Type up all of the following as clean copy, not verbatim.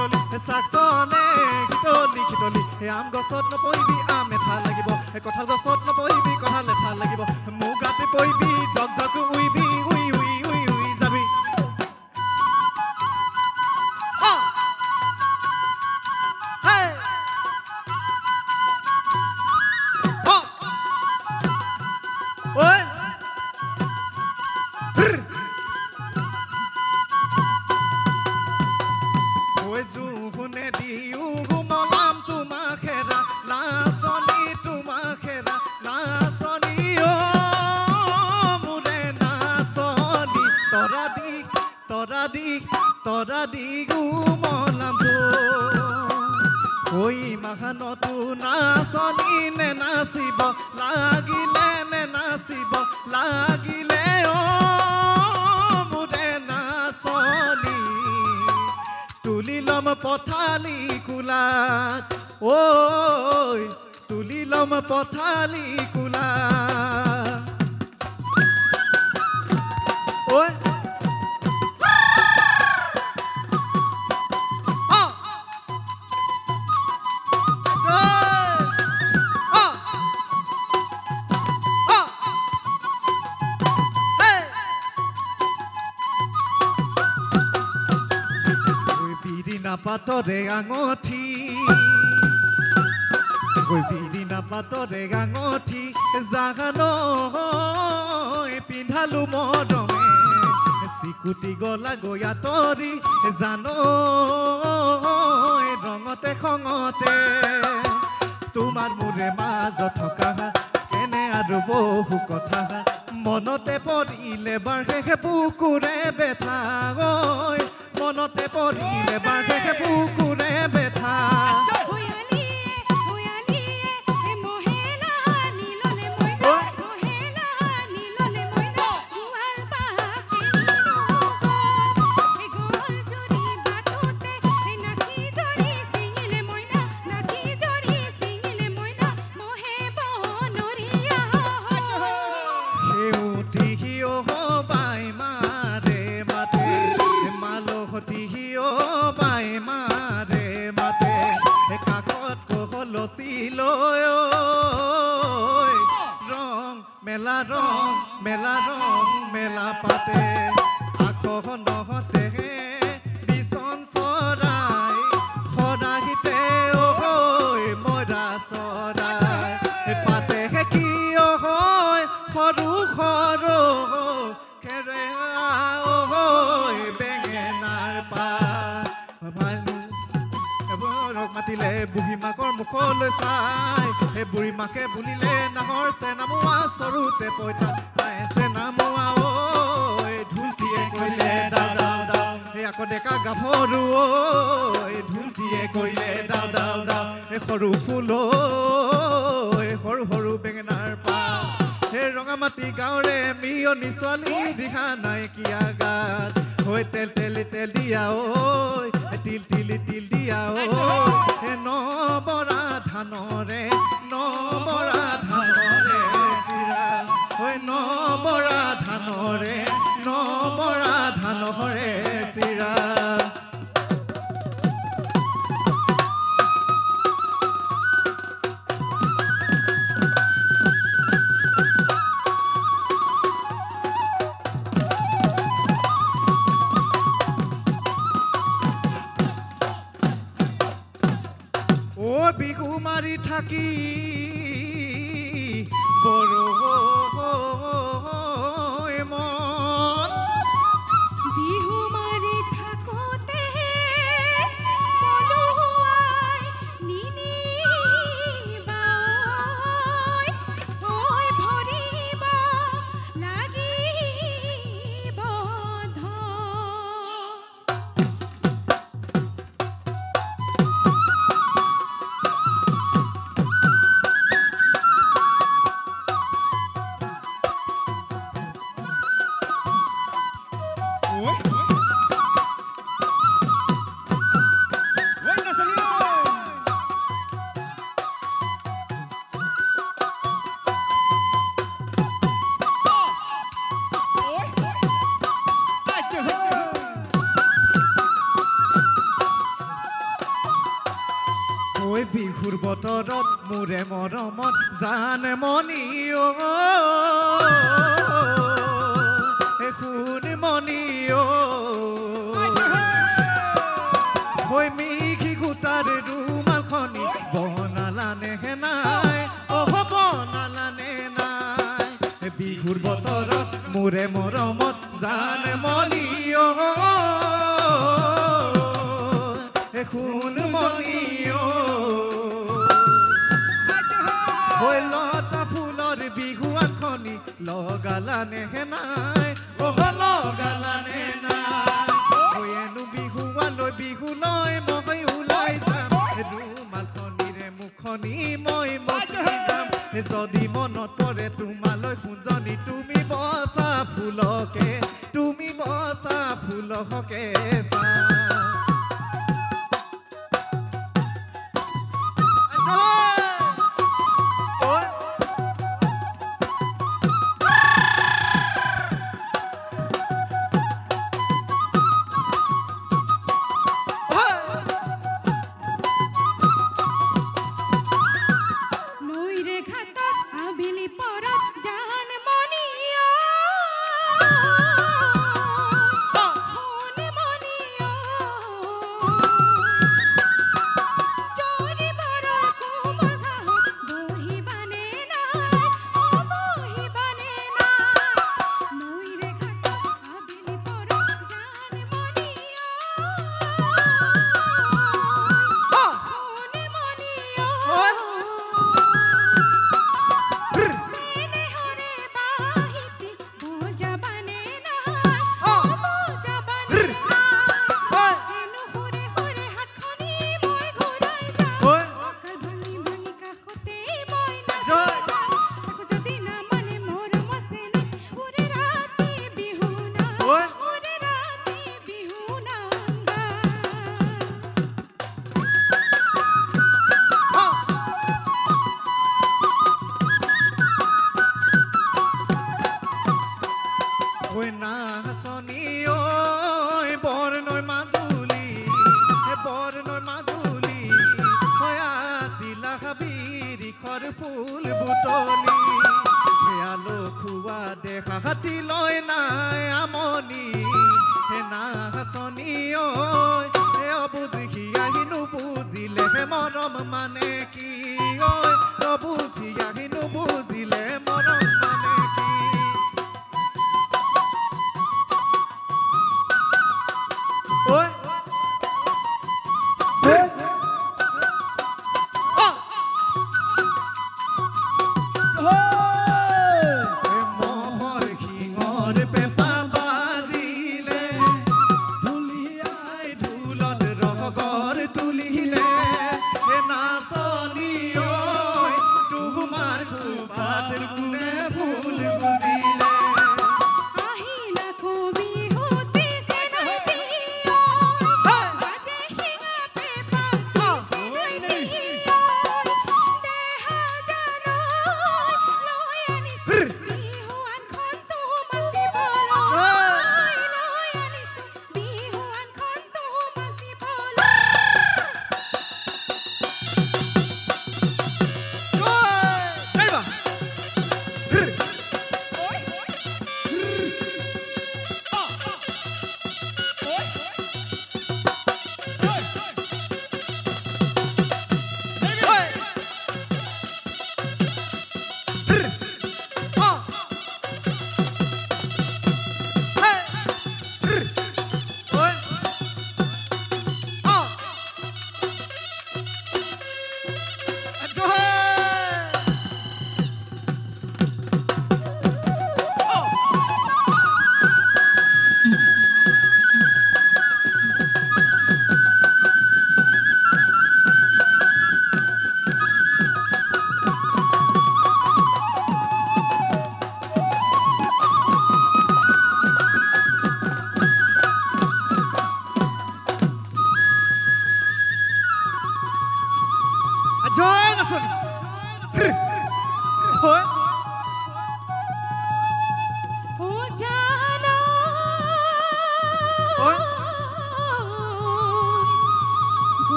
খিতলি সাকসনে খিতলি খিতলি আম গছত নপৰিবি আম এঠা লাগিব কঁঠাল গছত নপৰিবি কঁঠাল এঠা লাগিব মোৰ গাতে পৰিবি জক জক উইবি উই উই উই উই যাবি তৰা দি গুমলামতো ঐ মাখানতো নাচনি নে নাচিব লাগিলে নে নাচিব লাগিলে মোৰে নাচনি তুলি লম পথালি কোলাত ঐ তুলি লম পথালি কোলাত ঐ পাতরে আঙঠি বিৰিণা পাতৰে আঙঠি জাগানো পিন্ধালো মৰমে চিকুটি গলা গয়া তৰি জানো ৰঙতে খঙতে তোমাৰ মোৰে মাজত থকা কেনে আৰু বহু কথা মনতে পৰিলে বাৰ্ষে বুকুৰে বেথা মনতে পৰিলে বাৰ্ষে বুকুৰে বেথা মেলা ৰং মেলা পাতে আখনতে বিচন চৰাই সদাহিতে মৰা চৰাই পাতে কিয় হয় সৰু সৰু খেৰে বেঙেনাৰ মাতিলে বুঢ়ী মাকৰ মুখলৈ চাই সেই বুঢ়ী মাকে বুলিলে নাহৰ চেনামোৱা চৰুতে পইতা পাইছে নামোৱা ঢুলটিয়ে কৰিলে দাও দাও দাও সেই আকৌ ডেকা গাভৰু ঢুলটিয়ে কৰিলে দাও দাও দাও এই সৰু ফুল সৰু সৰু বেঙেনাৰ পাত সেই ৰঙামাটি গাঁৱৰে মিয়নি ছোৱালী দিহা নাইকিয়া গাত হৈ তেল তেলি তেল দিয়া তিল তিলি তিল দিয়া নবৰা ধানৰে চিৰা হৈ নবৰা ধানৰে চিৰা বিহু মাৰি থাকি বড় মন বিহু মাৰি থাকোতে ভৰিব লাগিব বিহুৰ বতৰত মোৰে মৰমত জানে মনি শুন মনি হৈ মিখি গোটাৰ ৰুমালখনি বনালানে হে নাই বনালানে নাই বিহুৰ বতৰত মোৰে মৰমত জানে মনি শুন মনি হৈ লতা ফুলৰ বিহুৱানখনি লগালানে হে নাই লগালানে নাই হৈ এনো বিহুৱালৈ বিহুলৈ মই ওলাই যাম ৰুমালখনিৰে মুখনি মই মচি যাম যদি মনত পৰে তোমালৈ কুঞ্জনি তুমি বচা ফুলকে চা বৰনৈ মাজুলী আছিলা বিৰিখৰ ফুল বুটলি সেয়ালো খোৱা দেখা হাতী লৈ নাই আমনি নাচনি অবুজি আহি নুবুজিলে মৰম মানে কি অবুজি আহি নুবুজিলে মৰম মানে কি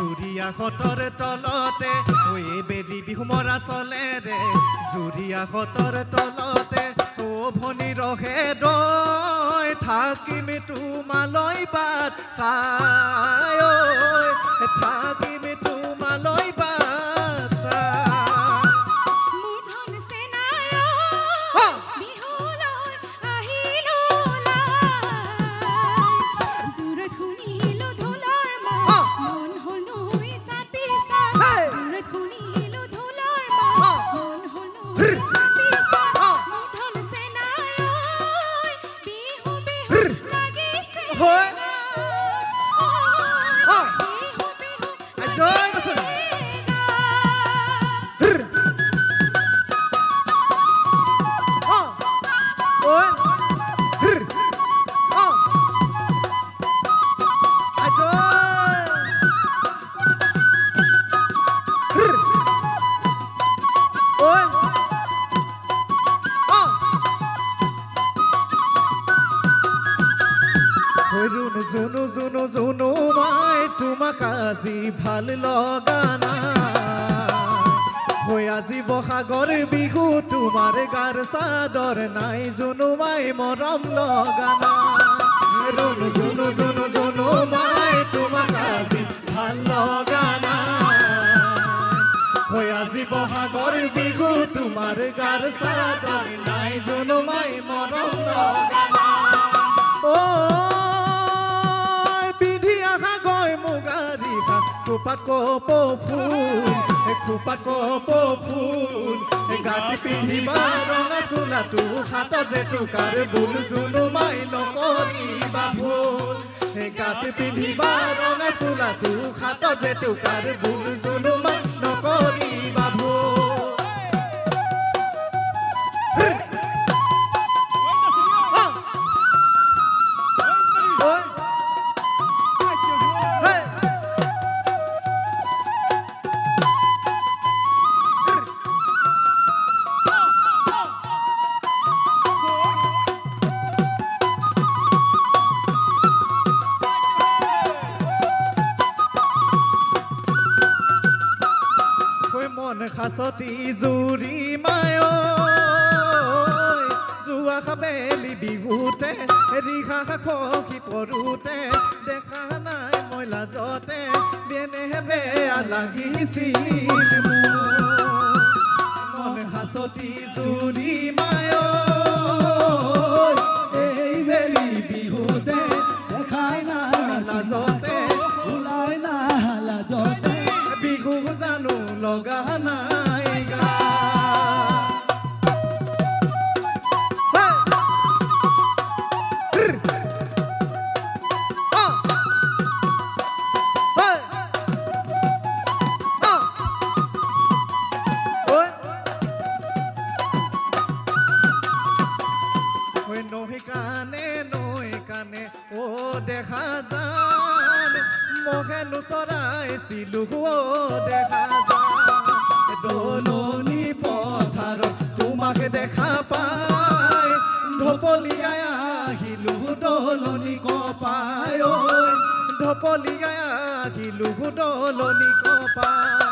জুৰিয়া সতৰ তলতে ঐ বেদী বিহু মৰা চলে ৰে জুৰিয়া সতৰ তলতে ও ভনী ৰহে দৈ থাকিমি তোমালৈ বাট চাই ঐ থাকিমি তোমালৈ বাট চাই মোৰ ধন চেনাই বিহুলৈ আহিলো দূৰত শুনিলো ঢোলৰ মাত মন হলো চাপি চাপ দূৰত শুনিলো ঢোলৰ মাত মন হলো চাপি চাপ মোৰ ধন চেনাই বিহু বিহু লাগিছে হয় বিহু বিহু জয় বচন জুনু জুনু জুনু মাই তোমাক আজি ভাল লগা নাই আজি বহাগৰ বিহু তোমাৰ গাৰ চাদৰ নাই জুনু মাই মৰম লগা নাই ৰুনু জুনু জুনু জুনু মাই তোমাক আজি ভাল লগা নাই আজি বহাগৰ বিহু তোমাৰ গাৰ চাদৰ নাই জুনু মাই মৰম লগা নাই খোপাত কপ ফুল গাঁঠি পিন্ধিবা ৰঙা চোলাটো হাতত জেতুকাৰ বুল জুনু মাই নকৰিবা ভুল গাঁঠি পিন্ধিবা ৰঙা চোলাটো হাতত জেতুকাৰ বুল জুনু মাই নকৰিবা ভুল মন খাচতি জুৰি মায় যোৱা খাবেলি বিহুতে ৰিহা খি পৰোতে দেখা নাই মই লাজতে বেনে বেয়া লাগিছিল মন খাচতি জুৰি মায় এই বেলি বিহুতে দেখাই নাই লাজতে ওলাই না লাজতে বিহু জানো লগা নাই গা নৈ কানে ও দেখা যান মহেনো চৰাইছিলো দেখা যান দলনি পথাৰত তোমাক দেখা পাই ঢপলিয়াই আহিলো দলনি কপাই ঢপলিয়াই আহিলো দলনি কপাই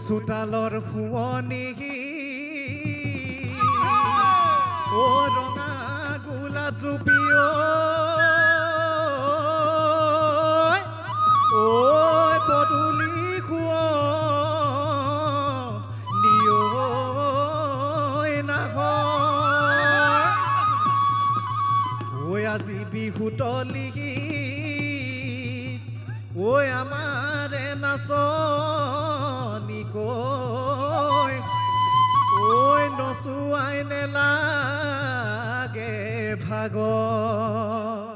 চোতালৰ শুৱনি ও ৰঙা গোলাপ জুপি ঐ পদূলি শুৱনি নাহৰ ঐ আজি বিহুতলি ঐ আমাৰে নাচনি কৈ ঐ নচুৱাই নেলাগে ভাগৰ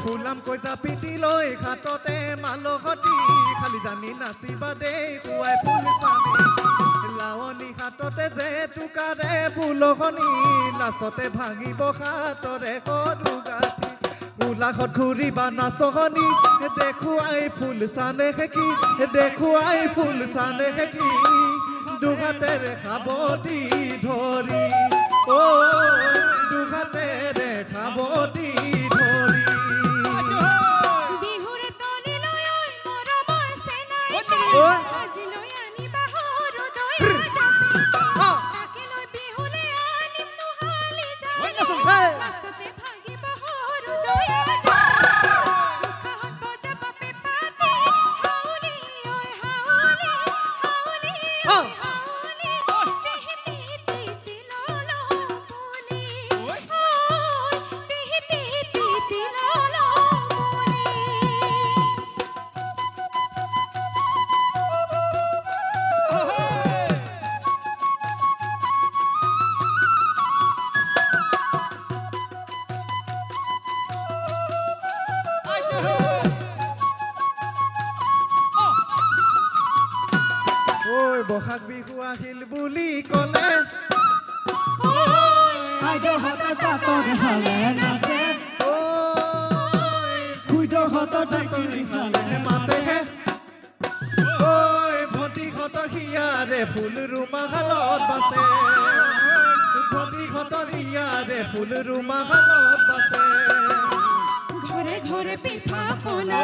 ফুলাম কৈছা পিটি লৈ হাততে মালসতি খালি জানি নাচিবা দেই খুৱাই ফুল চানি লাৱনী হাততে যে টুকাৰে ফুলখনি লাচতে ভাঙিব হাতৰে সৰু গাঁঠি উলাহত ঘূৰিবা নাচনি দেখুৱাই ফুল চানে সেকি দেখুৱাই ফুল চানে সেকি দুহাতেৰে সাৱটি ধৰি ঐ দুহাতেৰে সাৱটি ধৰি বহাগ বিহু আহিল বুলি ক'লে আইদেউহঁতৰ পাতৰ হালে নাচে খুইদেউহঁতৰ টাকি খালে মাতেহে ঐ ভণ্টিহঁতৰ হিয়াৰে ফুল ৰুমালত বাচে ভণ্টিহঁতৰ হিয়াৰে ফুল ৰুমালত বাচে ঘৰে ঘৰে পিঠা পনা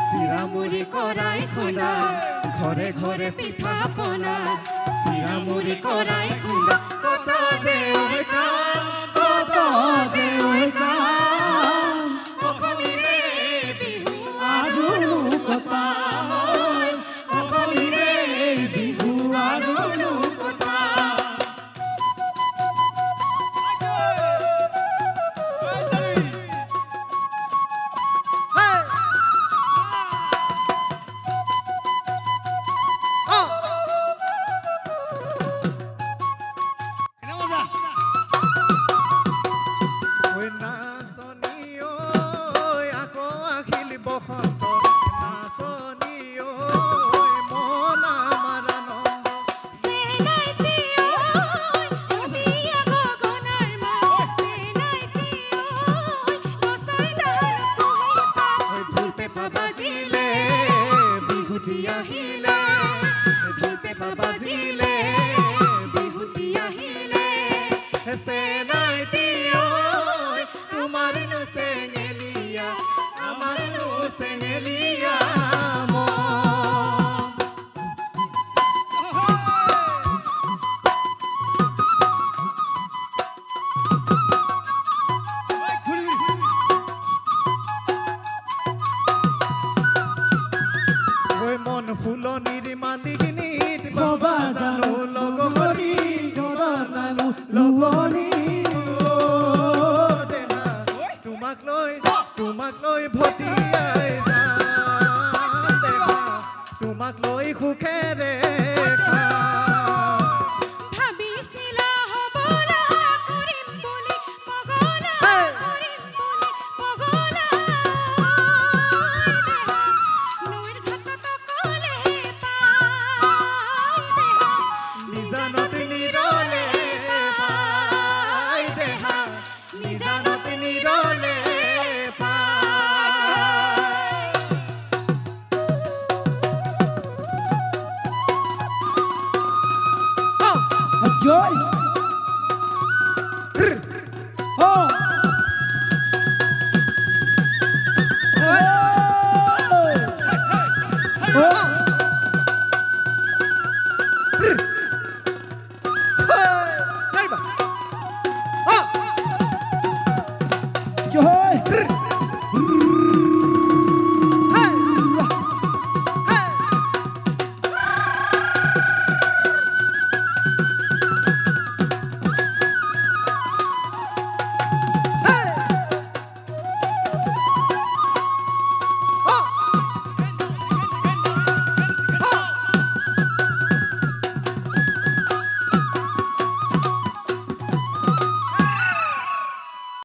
চিৰা মুড়ি কৰাই খুন্দা ঘৰে ঘৰে পিঠা পনা চিৰা মুড়ি কৰাই খুন্দা কত যে কত যে অসমীৰে বিহু আৰু লোকপা অসমীৰে বিহু আৰু লোকপা বসন্ত নাচনি মন আমাৰ আনন্দ ঢোল পেঁপা বাজিলে বিহুতি আহিলে ঢোল পেঁপা বাজিলে বিহুতি আহিলে চেনাইতি তোমাৰ নো চেঙেলিয়া আমাৰ নো চেঙেলিয়া মন ফুলনিৰ মালিকনীত কবা জানো লগৰী কবা জানো লগৰী তোমাক লৈ ভটিয়াই যা নিজানত নিৰলে পাই দেহা নিজানত নিৰলে জয় ও